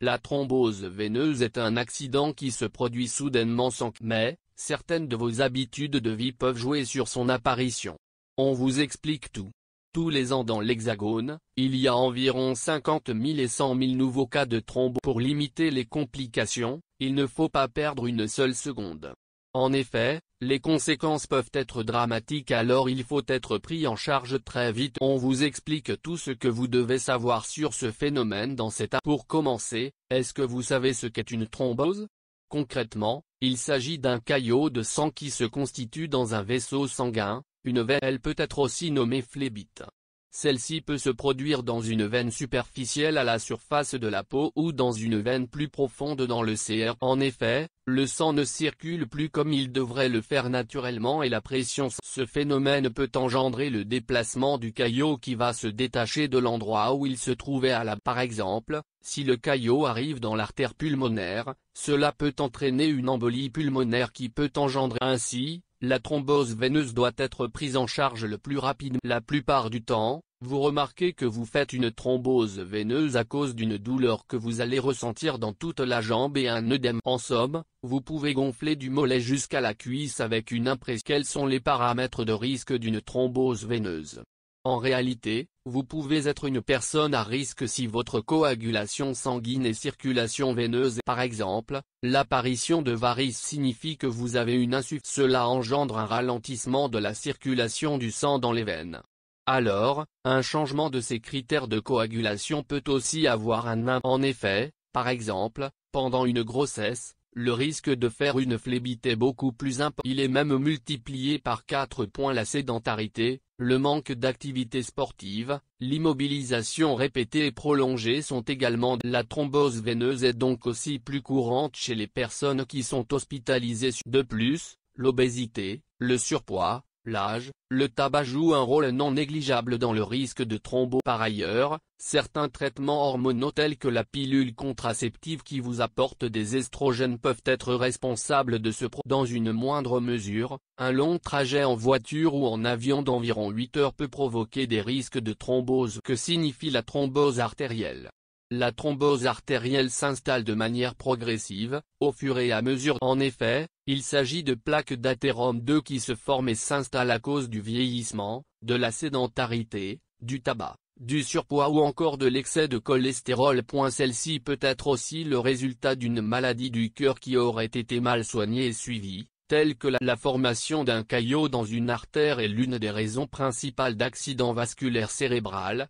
La thrombose veineuse est un accident qui se produit soudainement mais, certaines de vos habitudes de vie peuvent jouer sur son apparition. On vous explique tout. Tous les ans dans l'Hexagone, il y a environ 50 000 et 100 000 nouveaux cas de thrombose. Pour limiter les complications, il ne faut pas perdre une seule seconde. En effet, les conséquences peuvent être dramatiques, alors il faut être pris en charge très vite. On vous explique tout ce que vous devez savoir sur ce phénomène dans cet A. Pour commencer, est-ce que vous savez ce qu'est une thrombose? Concrètement, il s'agit d'un caillot de sang qui se constitue dans un vaisseau sanguin, une veine. Elle peut être aussi nommée phlébite. Celle-ci peut se produire dans une veine superficielle à la surface de la peau ou dans une veine plus profonde dans le cr. En effet, le sang ne circule plus comme il devrait le faire naturellement et la pression. Ce phénomène peut engendrer le déplacement du caillot qui va se détacher de l'endroit où il se trouvait Par exemple, si le caillot arrive dans l'artère pulmonaire, cela peut entraîner une embolie pulmonaire qui peut engendrer ainsi. La thrombose veineuse doit être prise en charge le plus rapidement. La plupart du temps, vous remarquez que vous faites une thrombose veineuse à cause d'une douleur que vous allez ressentir dans toute la jambe et un œdème. En somme, vous pouvez gonfler du mollet jusqu'à la cuisse avec une impression. Quels sont les paramètres de risque d'une thrombose veineuse? En réalité, vous pouvez être une personne à risque si votre coagulation sanguine et circulation veineuse. Par exemple, l'apparition de varices signifie que vous avez une insuffisance. Cela engendre un ralentissement de la circulation du sang dans les veines. Alors, un changement de ces critères de coagulation peut aussi avoir un impact. En effet, par exemple, pendant une grossesse, le risque de faire une phlébite est beaucoup plus important. Il est même multiplié par 4. La sédentarité, le manque d'activité sportive, l'immobilisation répétée et prolongée sont également. La thrombose veineuse est donc aussi plus courante chez les personnes qui sont hospitalisées. De plus, l'obésité, le surpoids, l'âge, le tabac jouent un rôle non négligeable dans le risque de thrombose. Par ailleurs, certains traitements hormonaux tels que la pilule contraceptive qui vous apporte des estrogènes peuvent être responsables de ce problème. Dans une moindre mesure, un long trajet en voiture ou en avion d'environ 8 heures peut provoquer des risques de thrombose. Que signifie la thrombose artérielle? La thrombose artérielle s'installe de manière progressive, au fur et à mesure. En effet, il s'agit de plaques d'athérome 2 qui se forment et s'installent à cause du vieillissement, de la sédentarité, du tabac, du surpoids ou encore de l'excès de cholestérol. Celle-ci peut être aussi le résultat d'une maladie du cœur qui aurait été mal soignée et suivie, telle que la formation d'un caillot dans une artère est l'une des raisons principales d'accidents vasculaires cérébrales,